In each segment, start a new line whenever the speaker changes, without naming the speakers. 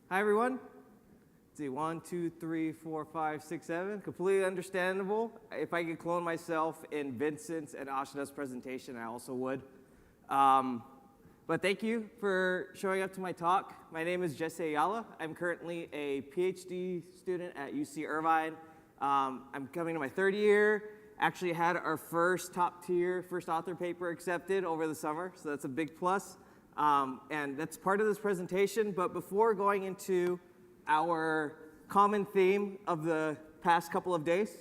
Hi, everyone. Let's see, 1, 2, 3, 4, 5, 6, 7. Completely understandable. If I could clone myself in Vincent's and Ashna's presentation, I also would. But thank you for showing up to my talk. My name is Jessy Ayala. I'm currently a PhD student at UC Irvine. I'm coming to my third year. Actually had our first top tier, first author paper accepted over the summer, so that's a big plus. And that's part of this presentation, but before going into our common theme of the past couple of days,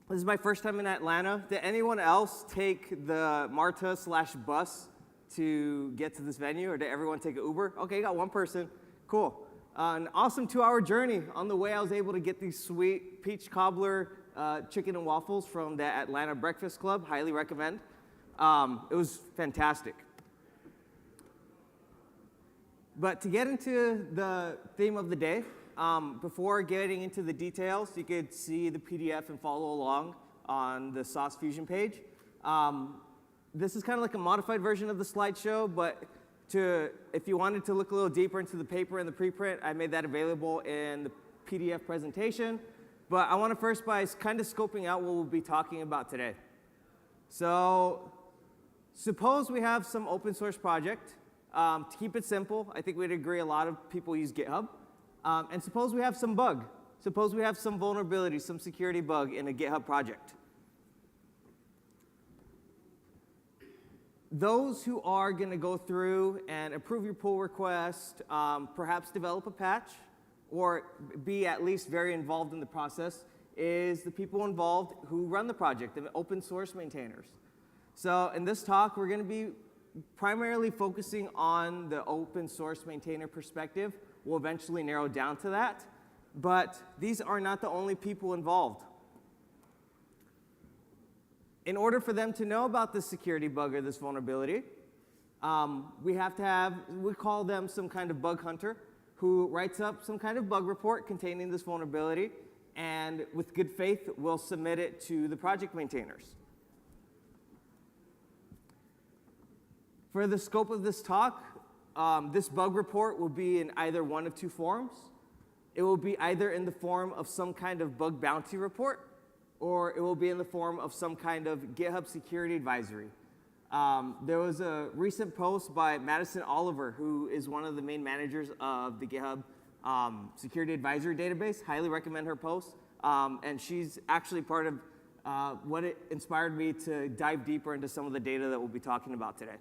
this is my first time in Atlanta. Did anyone else take the MITRE/bus to get to this venue, or did everyone take an Uber? Okay, got one person. Cool. An awesome 2-hour journey. On the way, I was able to get these sweet peach cobbler chicken and waffles from the Atlanta Breakfast Club. Highly recommend. It was fantastic. But to get into the theme of the day, before getting into the details, you could see the PDF and follow along on the Sauce Fusion page. This is kind of like a modified version of the slideshow, but if you wanted to look a little deeper into the paper and the preprint, I made that available in the PDF presentation. But I want to first by kind of scoping out what we'll be talking about today. So suppose we have some open source project. To keep it simple, I think we'd agree a lot of people use GitHub. And suppose we have some bug. Suppose we have some vulnerability, some security bug in a GitHub project. Those who are going to go through and approve your pull request, perhaps develop a patch, or be at least very involved in the process, is the people involved who run the project, the open source maintainers. So in this talk, we're going to be primarily focusing on the open source maintainer perspective. We'll eventually narrow down to that. But these are not the only people involved. In order for them to know about this security bug or this vulnerability, we have to have, we call them some kind of bug hunter who writes up some kind of bug report containing this vulnerability, and with good faith, will submit it to the project maintainers. For the scope of this talk, this bug report will be in either one of two forms. It will be either in the form of some kind of bug bounty report, or it will be in the form of some kind of GitHub security advisory. There was a recent post by Madison Oliver, who is one of the main managers of the GitHub security advisory database. Highly recommend her post. And she's actually part of what it inspired me to dive deeper into some of the data that we'll be talking about today.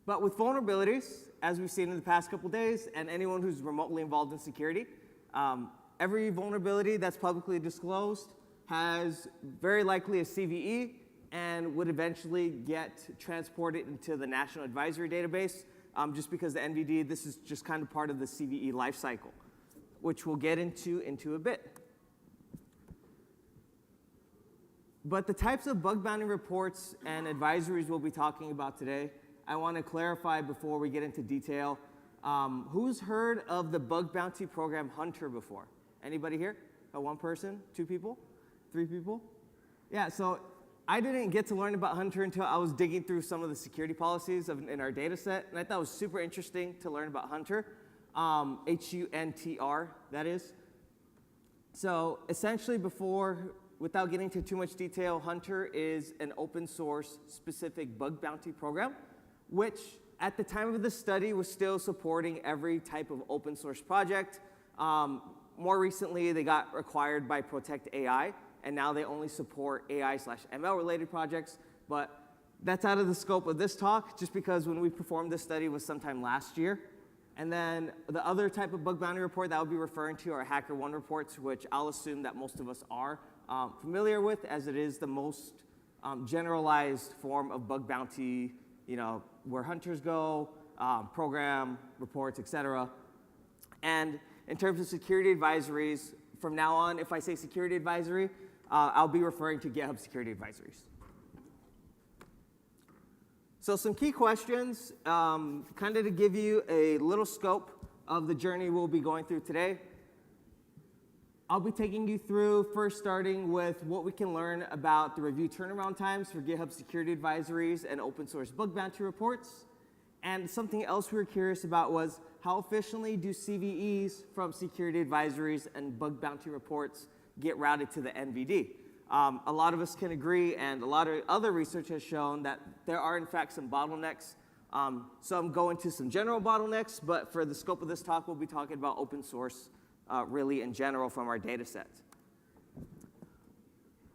But with vulnerabilities, as we've seen in the past couple days, and anyone who's remotely involved in security, every vulnerability that's publicly disclosed has very likely a CVE and would eventually get transported into the National Advisory Database, just because the NVD, this is just kind of part of the CVE lifecycle, which we'll get into a bit. But the types of bug bounty reports and advisories we'll be talking about today, I want to clarify before we get into detail. Who's heard of the bug bounty program Hunter before? Anybody here? One person? 2 people? 3 people? Yeah, so I didn't get to learn about Hunter until I was digging through some of the security policies in our data set, and I thought it was super interesting to learn about Hunter. H-U-N-T-R, that is. So essentially without getting into too much detail, Hunter is an open source specific bug bounty program, which at the time of the study was still supporting every type of open source project. More recently, they got acquired by Protect AI, and now they only support AI/ML related projects, but that's out of the scope of this talk, just because when we performed this study was sometime last year. And then the other type of bug bounty report that I'll be referring to are HackerOne reports, which I'll assume that most of us are familiar with, as it is the most generalized form of bug bounty, where hunters go, program, reports, etc. And in terms of security advisories, from now on, if I say security advisory, I'll be referring to GitHub security advisories. So some key questions, kind of to give you a little scope of the journey we'll be going through today. I'll be taking you through, first starting with what we can learn about the review turnaround times for GitHub security advisories and open source bug bounty reports. And something else we were curious about was how efficiently do CVEs from security advisories and bug bounty reports get routed to the NVD? A lot of us can agree, and a lot of other research has shown that there are in fact some bottlenecks. So I'm going to some general bottlenecks, but for the scope of this talk, we'll be talking about open source really in general from our data set.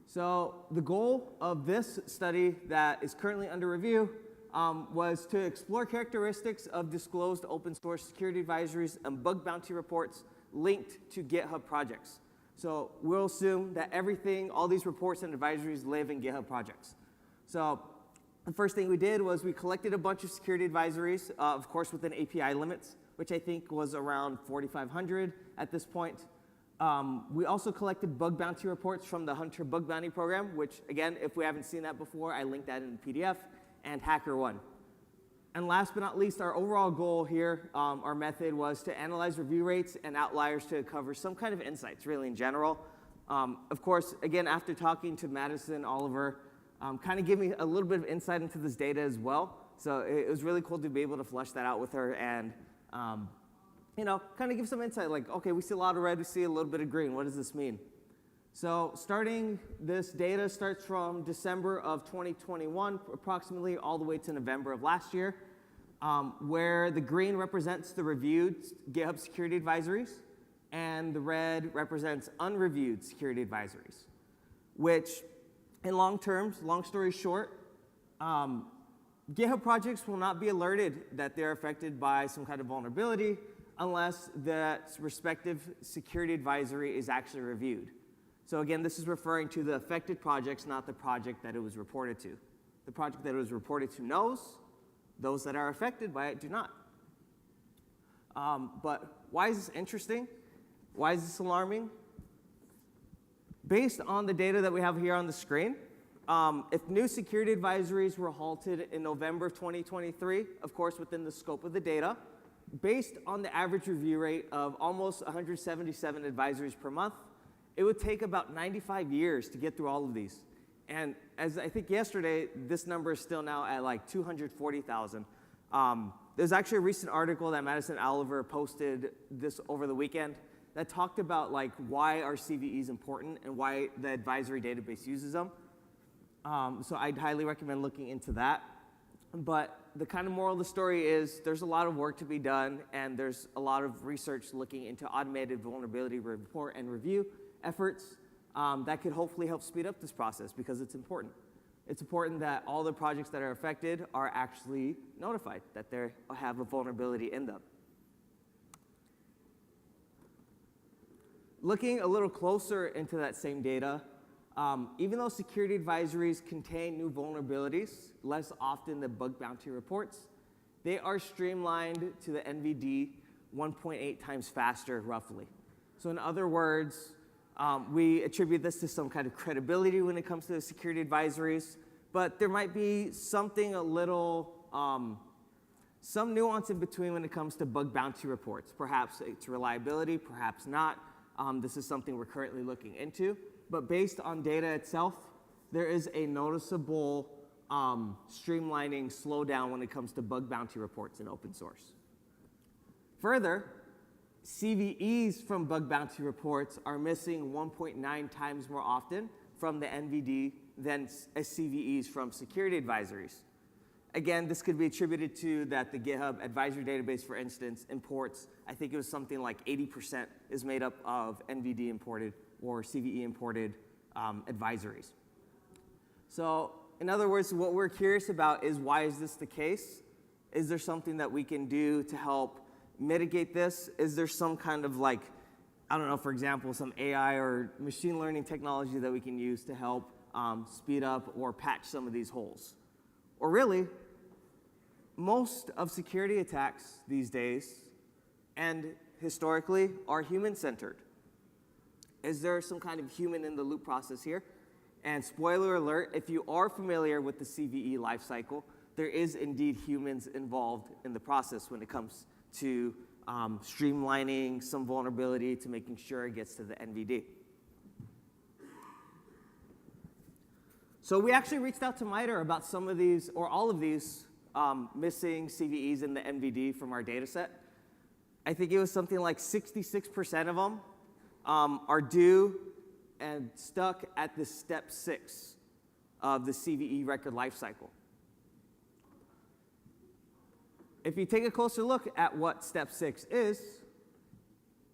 So the goal of this study that is currently under review was to explore characteristics of disclosed open source security advisories and bug bounty reports linked to GitHub projects. So we'll assume that everything, all these reports and advisories live in GitHub projects. So the first thing we did was we collected a bunch of security advisories, of course within API limits, which I think was around 4,500 at this point. We also collected bug bounty reports from the Hunter Bug Bounty Program, which again, if we haven't seen that before, I linked that in the PDF, and HackerOne. And last but not least, our overall goal here, our method was to analyze review rates and outliers to cover some kind of insights, really in general. Of course, again, after talking to Madison, Oliver, kind of gave me a little bit of insight into this data as well. So it was really cool to be able to flesh that out with her and, you know, kind of give some insight like, okay, we see a lot of red, we see a little bit of green. What does this mean? So this data starts from December of 2021, approximately all the way to November of last year, where the green represents the reviewed GitHub security advisories, and the red represents unreviewed security advisories, which in long terms, long story short, GitHub projects will not be alerted that they're affected by some kind of vulnerability unless that respective security advisory is actually reviewed. So again, this is referring to the affected projects, not the project that it was reported to. The project that it was reported to knows, those that are affected by it do not. But why is this interesting? Why is this alarming? Based on the data that we have here on the screen, if new security advisories were halted in November of 2023, of course within the scope of the data, based on the average review rate of almost 177 advisories per month, it would take about 95 years to get through all of these. And as I think yesterday, this number is still now at like 240,000. There's actually a recent article that Madison Oliver posted this over the weekend that talked about like why are CVEs important and why the advisory database uses them. So I'd highly recommend looking into that. But the kind of moral of the story is there's a lot of work to be done, and there's a lot of research looking into automated vulnerability report and review efforts that could hopefully help speed up this process because it's important. It's important that all the projects that are affected are actually notified that they have a vulnerability in them. Looking a little closer into that same data, even though security advisories contain new vulnerabilities less often than bug bounty reports, they are streamlined to the NVD 1.8 times faster, roughly. So in other words, we attribute this to some kind of credibility when it comes to the security advisories, but there might be something a little, some nuance in between when it comes to bug bounty reports. Perhaps it's reliability, perhaps not. This is something we're currently looking into. But based on data itself, there is a noticeable streamlining slowdown when it comes to bug bounty reports in open source. Further, CVEs from bug bounty reports are missing 1.9 times more often from the NVD than CVEs from security advisories. Again, this could be attributed to that the GitHub advisory database, for instance, imports, I think it was something like 80% is made up of NVD imported or CVE imported advisories. So in other words, what we're curious about is why is this the case? Is there something that we can do to help mitigate this? Is there some kind of like, I don't know, for example, some AI or machine learning technology that we can use to help speed up or patch some of these holes? Or really, most of security attacks these days and historically are human-centered. Is there some kind of human-in-the-loop process here? And spoiler alert, if you are familiar with the CVE lifecycle, there is indeed humans involved in the process when it comes to streamlining some vulnerability to making sure it gets to the NVD. So we actually reached out to MITRE about some of these, or all of these missing CVEs in the MVD from our data set. I think it was something like 66% of them are due and stuck at the step 6 of the CVE record lifecycle. If you take a closer look at what step 6 is,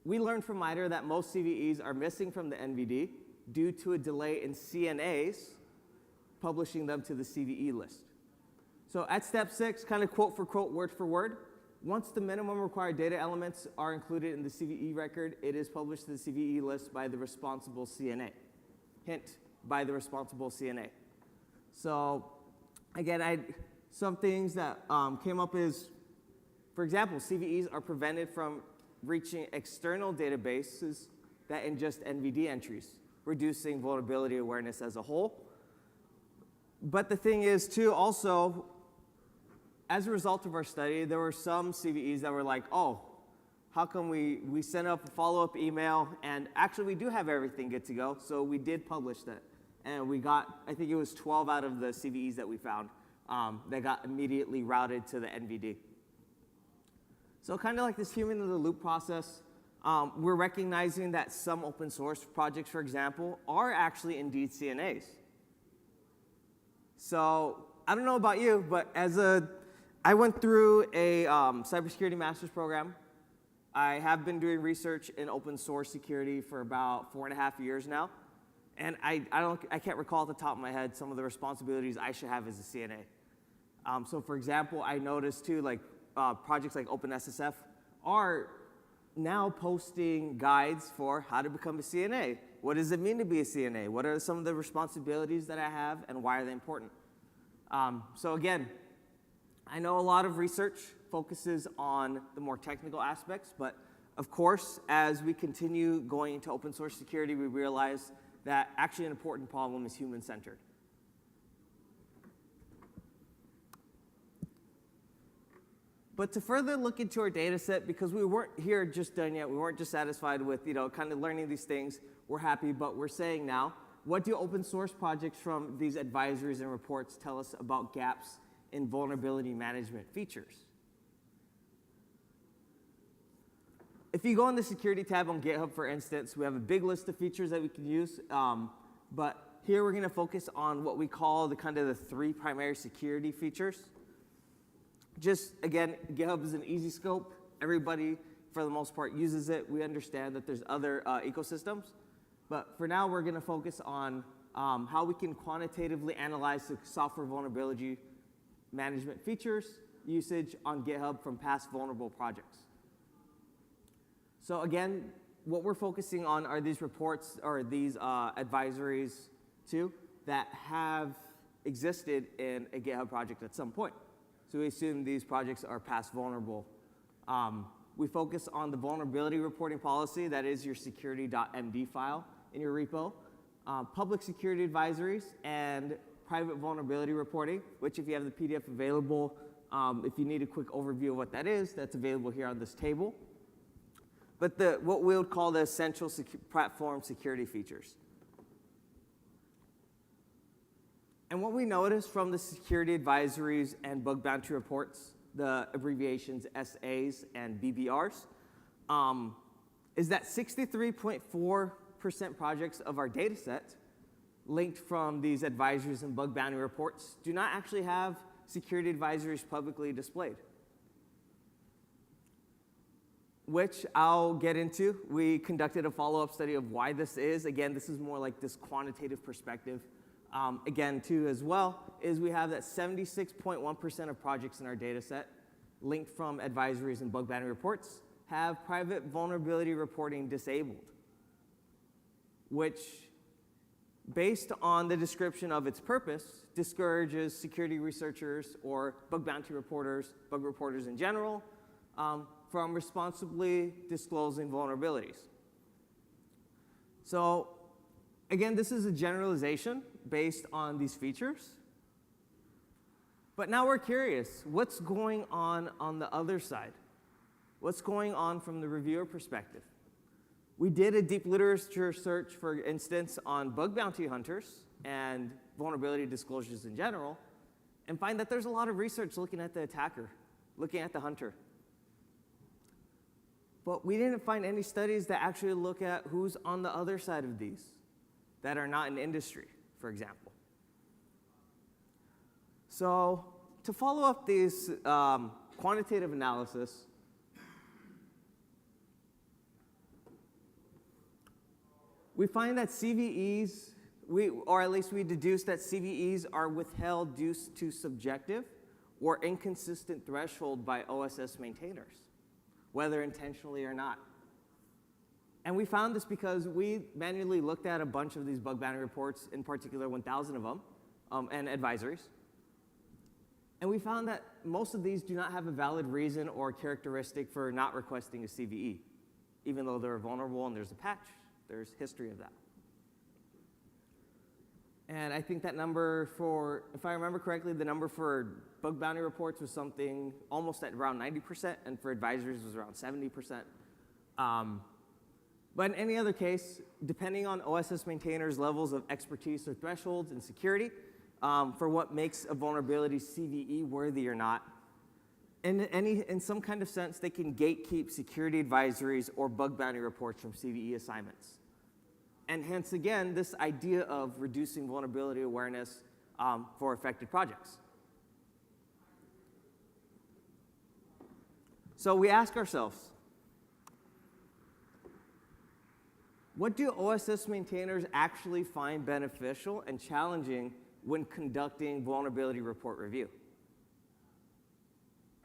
we learned from MITRE that most CVEs are missing from the NVD due to a delay in CNAs publishing them to the CVE list. So at step 6, kind of quote for quote, word for word, once the minimum required data elements are included in the CVE record, it is published to the CVE list by the responsible CNA. Hint, by the responsible CNA. So again, some things that came up is, for example, CVEs are prevented from reaching external databases that ingest NVD entries, reducing vulnerability awareness as a whole. But the thing is, too, also, as a result of our study, there were some CVEs that were like, oh, how come we sent up a follow-up email, and actually we do have everything good to go, so we did publish that. And we got, I think it was 12 out of the CVEs that we found that got immediately routed to the NVD. So kind of like this human-in-the-loop process, we're recognizing that some open source projects, for example, are actually indeed CNAs. So I don't know about you, but I went through a cybersecurity master's program. I have been doing research in open source security for about 4.5 years now. And I can't recall at the top of my head some of the responsibilities I should have as a CNA. So for example, I noticed too, like projects like OpenSSF are now posting guides for how to become a CNA. What does it mean to be a CNA? What are some of the responsibilities that I have, and why are they important? So again, I know a lot of research focuses on the more technical aspects, but of course, as we continue going into open source security, we realize that actually an important problem is human-centered. But to further look into our data set, because we weren't here just done yet, we weren't just satisfied with kind of learning these things, we're happy, but we're saying now, what do open source projects from these advisories and reports tell us about gaps in vulnerability management features? If you go on the security tab on GitHub, for instance, we have a big list of features that we can use, but here we're going to focus on what we call the 3 primary security features. Just, again, GitHub is an easy scope. Everybody, for the most part, uses it. We understand that there's other ecosystems. But for now, we're going to focus on how we can quantitatively analyze the software vulnerability management features usage on GitHub from past vulnerable projects. So again, what we're focusing on are these reports or these advisories, too, that have existed in a GitHub project at some point. So we assume these projects are past vulnerable. We focus on the vulnerability reporting policy, that is your security.md file in your repo, public security advisories, and private vulnerability reporting, which if you have the PDF available, if you need a quick overview of what that is, that's available here on this table. But what we would call the essential platform security features. And what we noticed from the security advisories and bug bounty reports, the abbreviations SAs and BBRs, is that 63.4% projects of our data set linked from these advisories and bug bounty reports do not actually have security advisories publicly displayed, which I'll get into. We conducted a follow-up study of why this is. Again, this is more like this quantitative perspective. Again, too, as well, is we have that 76.1% of projects in our data set linked from advisories and bug bounty reports have private vulnerability reporting disabled, which, based on the description of its purpose, discourages security researchers or bug bounty reporters, bug reporters in general, from responsibly disclosing vulnerabilities. So, again, this is a generalization based on these features. But now we're curious, what's going on the other side? What's going on from the reviewer perspective? We did a deep literature search, for instance, on bug bounty hunters and vulnerability disclosures in general, and find that there's a lot of research looking at the attacker, looking at the hunter. But we didn't find any studies that actually look at who's on the other side of these that are not in industry, for example. So to follow up these quantitative analysis, we find that CVEs, or at least we deduce that CVEs are withheld due to subjective or inconsistent threshold by OSS maintainers, whether intentionally or not. And we found this because we manually looked at a bunch of these bug bounty reports, in particular 1,000 of them, and advisories. And we found that most of these do not have a valid reason or characteristic for not requesting a CVE, even though they're vulnerable and there's a patch, there's history of that. And I think that number for, if I remember correctly, the number for bug bounty reports was something almost at around 90%, and for advisories was around 70%. But in any other case, depending on OSS maintainers' levels of expertise or thresholds and security for what makes a vulnerability CVE worthy or not, in some kind of sense, they can gatekeep security advisories or bug bounty reports from CVE assignments. And hence, again, this idea of reducing vulnerability awareness for affected projects. So we ask ourselves, what do OSS maintainers actually find beneficial and challenging when conducting vulnerability report review?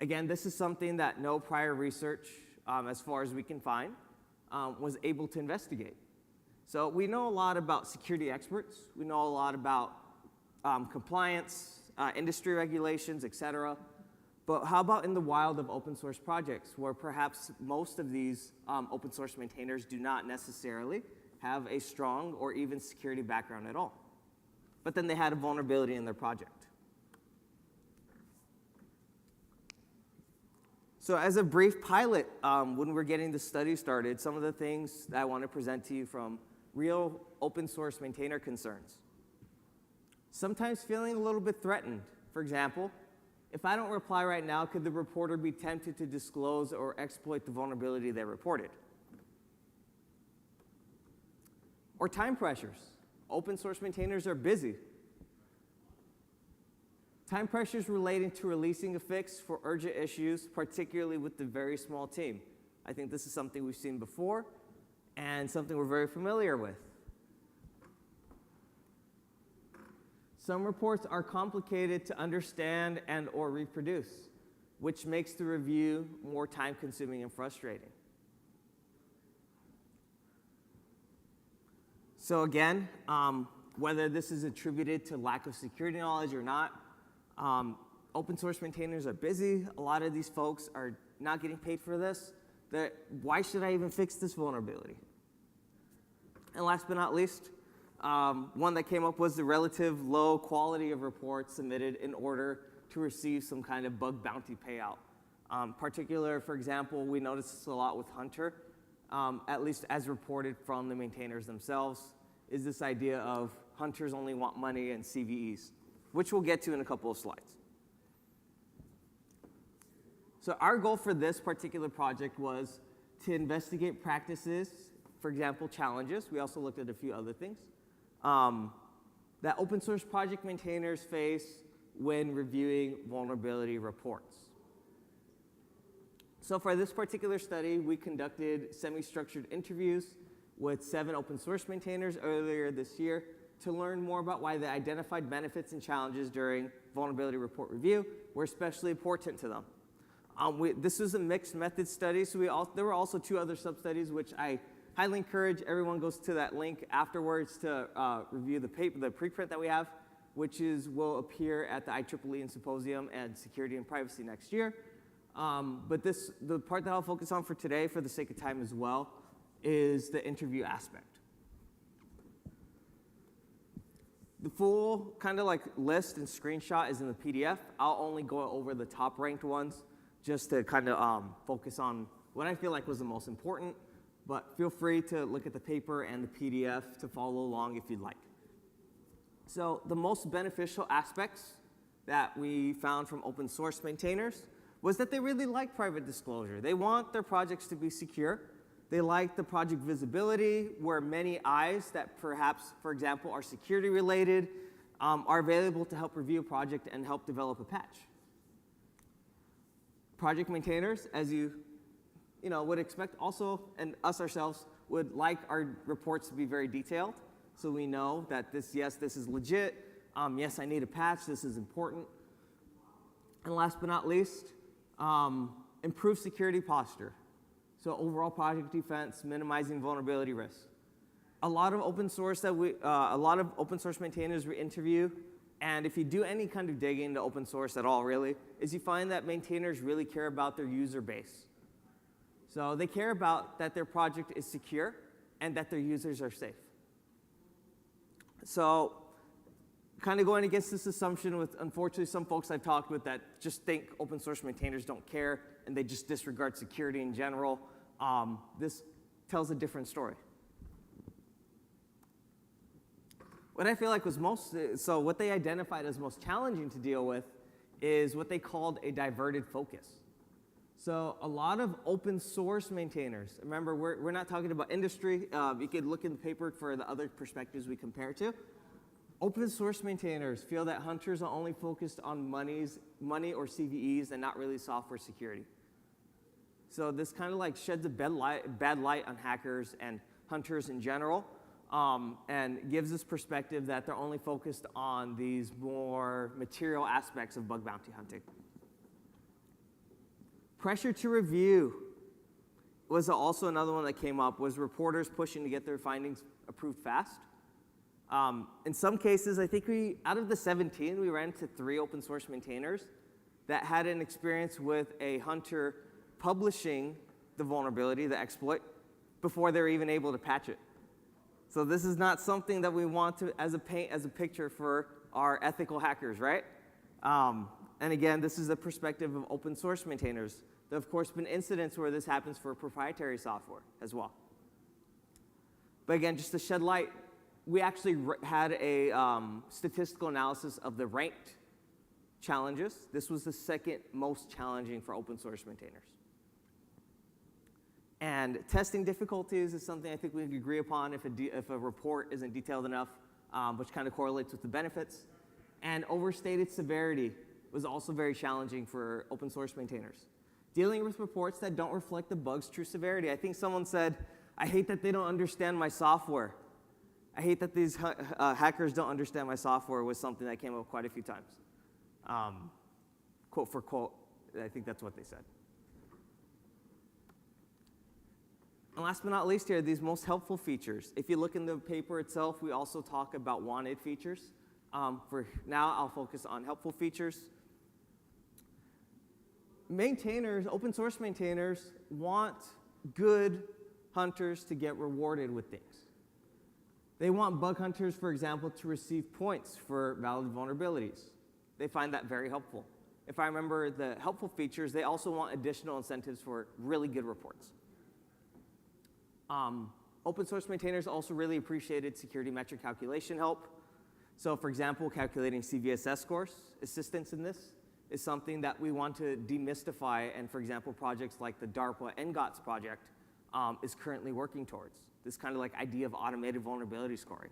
Again, this is something that no prior research, as far as we can find, was able to investigate. So we know a lot about security experts. We know a lot about compliance, industry regulations, et cetera. But how about in the wild of open source projects, where perhaps most of these open source maintainers do not necessarily have a strong or even security background at all, but then they had a vulnerability in their project? So as a brief pilot, when we're getting the study started, some of the things that I want to present to you from real open source maintainer concerns. Sometimes feeling a little bit threatened. For example, if I don't reply right now, could the reporter be tempted to disclose or exploit the vulnerability they reported? Or time pressures. Open source maintainers are busy. Time pressures relating to releasing a fix for urgent issues, particularly with the very small team. I think this is something we've seen before and something we're very familiar with. Some reports are complicated to understand and or reproduce, which makes the review more time-consuming and frustrating. So again, whether this is attributed to lack of security knowledge or not, open source maintainers are busy. A lot of these folks are not getting paid for this. Why should I even fix this vulnerability? And last but not least, one that came up was the relative low quality of reports submitted in order to receive some kind of bug bounty payout. Particular, for example, we noticed this a lot with Hunter, at least as reported from the maintainers themselves, is this idea of hunters only want money and CVEs, which we'll get to in a couple of slides. So our goal for this particular project was to investigate practices, for example, challenges. We also looked at a few other things that open source project maintainers face when reviewing vulnerability reports. So for this particular study, we conducted semi-structured interviews with 7 open source maintainers earlier this year to learn more about why the identified benefits and challenges during vulnerability report review were especially important to them. This was a mixed method study, so there were also 2 other sub-studies, which I highly encourage everyone goes to that link afterwards to review the preprint that we have, which will appear at the IEEE and Symposium and Security and Privacy next year. But the part that I'll focus on for today, for the sake of time as well, is the interview aspect. The full kind of like list and screenshot is in the PDF. I'll only go over the top ranked ones just to kind of focus on what I feel like was the most important, but feel free to look at the paper and the PDF to follow along if you'd like. So the most beneficial aspects that we found from open source maintainers was that they really like private disclosure. They want their projects to be secure. They like the project visibility, where many eyes that perhaps, for example, are security related, are available to help review a project and help develop a patch. Project maintainers, as you would expect also, and us ourselves, would like our reports to be very detailed, so we know that yes, this is legit, yes, I need a patch, this is important. And last but not least, improve security posture. So overall project defense, minimizing vulnerability risks. A lot of open source maintainers we interview, and if you do any kind of digging into open source at all, really, is you find that maintainers really care about their user base. So they care about that their project is secure and that their users are safe. So kind of going against this assumption with, unfortunately, some folks I've talked with that just think open source maintainers don't care and they just disregard security in general. This tells a different story. What I feel like was what they identified as most challenging to deal with is what they called a diverted focus. So a lot of open source maintainers, remember we're not talking about industry, you could look in the paper for the other perspectives we compare to. Open source maintainers feel that hunters are only focused on money or CVEs and not really software security. So this kind of like sheds a bad light on hackers and hunters in general, and gives this perspective that they're only focused on these more material aspects of bug bounty hunting. Pressure to review was also another one that came up, was reporters pushing to get their findings approved fast. In some cases, I think out of the 17, we ran into 3 open source maintainers that had an experience with a hunter publishing the vulnerability, the exploit, before they were even able to patch it. So this is not something that we want to as a picture for our ethical hackers, right? And again, this is the perspective of open source maintainers. There have, of course, been incidents where this happens for proprietary software as well. But again, just to shed light, we actually had a statistical analysis of the ranked challenges. This was the second most challenging for open source maintainers. And testing difficulties is something I think we can agree upon if a report isn't detailed enough, which kind of correlates with the benefits. And overstated severity was also very challenging for open source maintainers. Dealing with reports that don't reflect the bug's true severity. I think someone said, I hate that they don't understand my software. I hate that these hackers don't understand my software was something that came up quite a few times. Quote for quote, I think that's what they said. And last but not least here, these most helpful features. If you look in the paper itself, we also talk about wanted features. For now, I'll focus on helpful features. Maintainers, open source maintainers, want good hunters to get rewarded with things. They want bug hunters, for example, to receive points for valid vulnerabilities. They find that very helpful. If I remember the helpful features, they also want additional incentives for really good reports. Open source maintainers also really appreciated security metric calculation help. So for example, calculating CVSS scores, assistance in this is something that we want to demystify, and for example, projects like the DARPA NGOTS project is currently working towards. This kind of like idea of automated vulnerability scoring.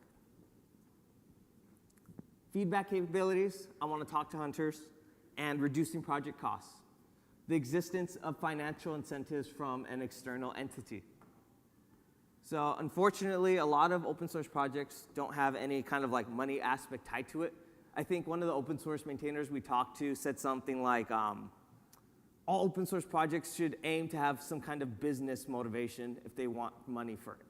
Feedback capabilities, I want to talk to hunters, and reducing project costs. The existence of financial incentives from an external entity. So unfortunately, a lot of open source projects don't have any kind of like money aspect tied to it. I think one of the open source maintainers we talked to said something like, all open source projects should aim to have some kind of business motivation if they want money for it.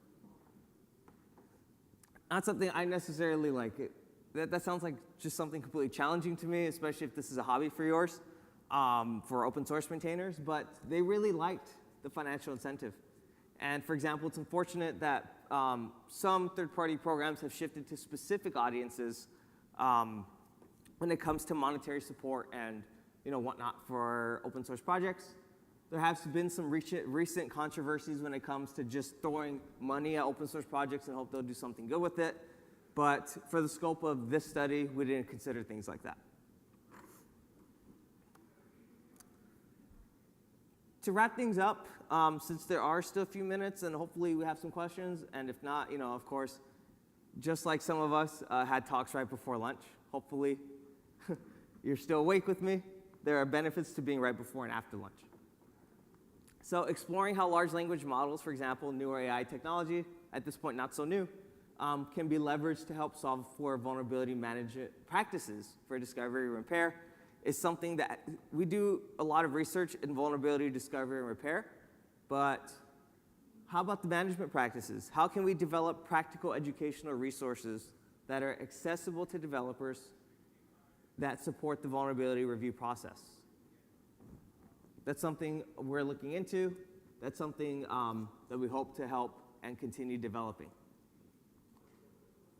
Not something I necessarily like. That sounds like just something completely challenging to me, especially if this is a hobby for yours, for open source maintainers, but they really liked the financial incentive. And for example, it's unfortunate that some third-party programs have shifted to specific audiences when it comes to monetary support and whatnot for open source projects. There have been some recent controversies when it comes to just throwing money at open source projects and hope they'll do something good with it. But for the scope of this study, we didn't consider things like that. to wrap things up, since there are still a few minutes, and hopefully we have some questions, and if not, of course, just like some of us had talks right before lunch, hopefully you're still awake with me. There are benefits to being right before and after lunch. So exploring how large language models, for example, newer AI technology, at this point not so new, can be leveraged to help solve for vulnerability management practices for discovery and repair is something that we do a lot of research in vulnerability discovery and repair, but how about the management practices? How can we develop practical educational resources that are accessible to developers that support the vulnerability review process? That's something we're looking into. That's something that we hope to help and continue developing.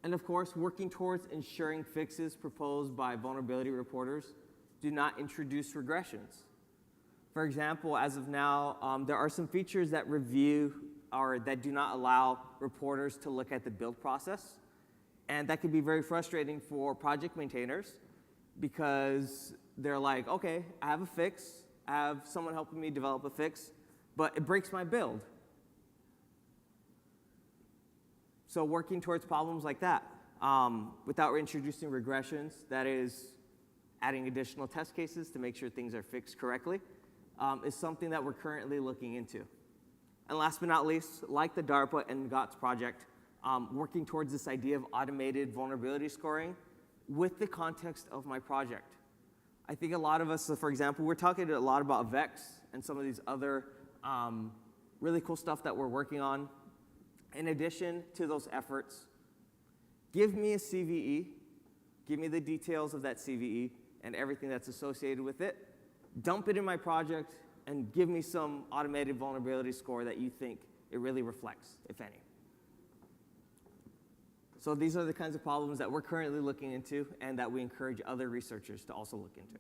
And of course, working towards ensuring fixes proposed by vulnerability reporters do not introduce regressions. For example, as of now, there are some features that review or that do not allow reporters to look at the build process. And that can be very frustrating for project maintainers because they're like, okay, I have a fix, I have someone helping me develop a fix, but it breaks my build. So working towards problems like that without introducing regressions, that is adding additional test cases to make sure things are fixed correctly, is something that we're currently looking into. And last but not least, like the DARPA and GOTS project, working towards this idea of automated vulnerability scoring with the context of my project. I think a lot of us, for example, we're talking a lot about VEX and some of these other really cool stuff that we're working on. In addition to those efforts, give me a CVE, give me the details of that CVE and everything that's associated with it, dump it in my project, and give me some automated vulnerability score that you think it really reflects, if any. So these are the kinds of problems that we're currently looking into and that we encourage other researchers to also look into.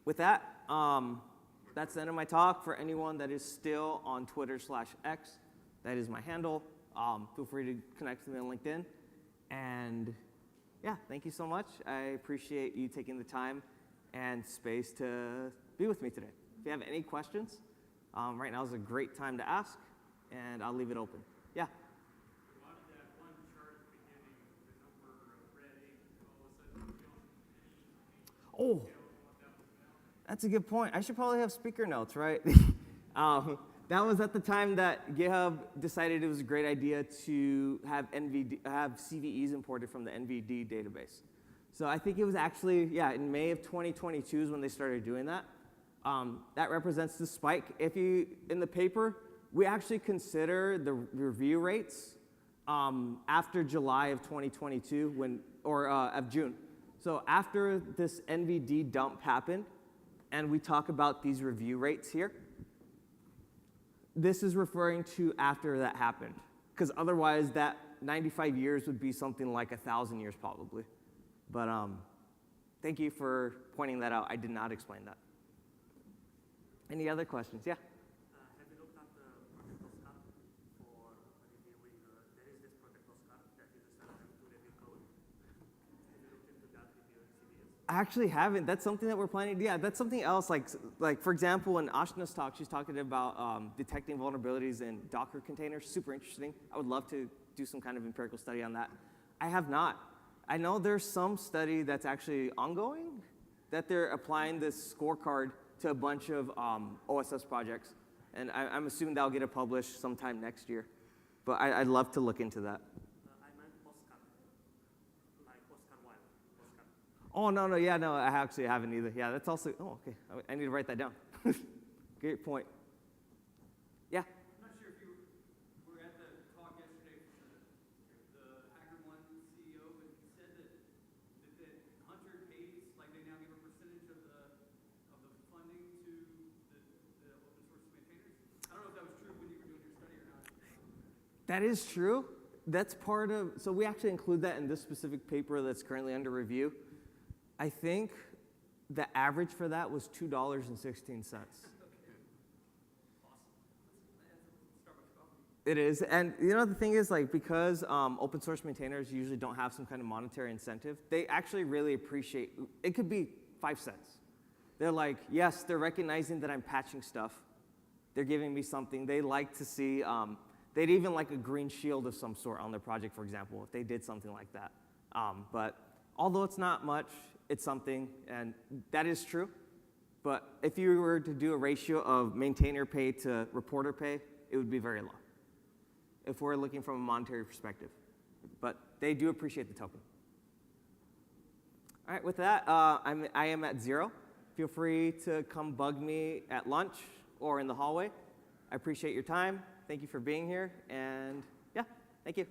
With that, that's the end of my talk. For anyone that is still on Twitter/X, that is my handle. Feel free to connect with me on LinkedIn. And yeah, thank you so much. I appreciate you taking the time and space to be with me today. If you have any questions, right now is a great time to ask, and I'll leave it open. Yeah?
You wanted that one chart at the beginning, the number of red ink, all of a sudden you don't
Oh, that's a good point. I should probably have speaker notes, right? That was at the time that GitHub decided it was a great idea to have CVEs imported from the NVD database. So I think it was actually, yeah, in May of 2022 is when they started doing that. That represents the spike. In the paper, we actually consider the review rates after July of 2022, of June. So after this NVD dump happened, and we talk about these review rates here, this is referring to after that happened, because otherwise that 95 years would be something like 1,000 years probably. But thank you for pointing that out. I did not explain that. Any other questions? Yeah?
Have you looked at the protocol scan for reviewing? There is this protocol scan that uses LLM to review code. Have you looked into that reviewing CVEs?
I actually haven't. That's something that we're planning. Yeah, that's something else. Like for example, in Ashna's talk, she's talking about detecting vulnerabilities in Docker containers. Super interesting. I would love to do some kind of empirical study on that. I have not. I know there's some study that's actually ongoing that they're applying this scorecard to a bunch of OSS projects, and I'm assuming that'll get it published sometime next year. But I'd love to look into that.
I meant post-scan, like post-scan while, post-scan.
Oh, no, yeah, no, I actually haven't either. Yeah, that's also, oh, okay, I need to write that down. Great point. Yeah?
I'm not sure if you were at the talk yesterday from the HackerOne CEO, but he said that Hunter pays, like they now give a percentage of the funding to the open source maintainers. I don't know if that was true when you were doing your study or not.
That is true. That's part of, so we actually include that in this specific paper that's currently under review. I think the average for that was $2.16. It is, and the thing is, like, because open source maintainers usually don't have some kind of monetary incentive, they actually really appreciate, it could be 5 cents, They're like, yes, they're recognizing that I'm patching stuff. They're giving me something. They like to see, they'd even like a green shield of some sort on their project, for example, if they did something like that. But although it's not much, it's something, and that is true. But if you were to do a ratio of maintainer pay to reporter pay, it would be very low, if we're looking from a monetary perspective. But they do appreciate the token. All right, with that, I am at 0. Feel free to come bug me at lunch or in the hallway. I appreciate your time. Thank you for being here, and yeah, thank you.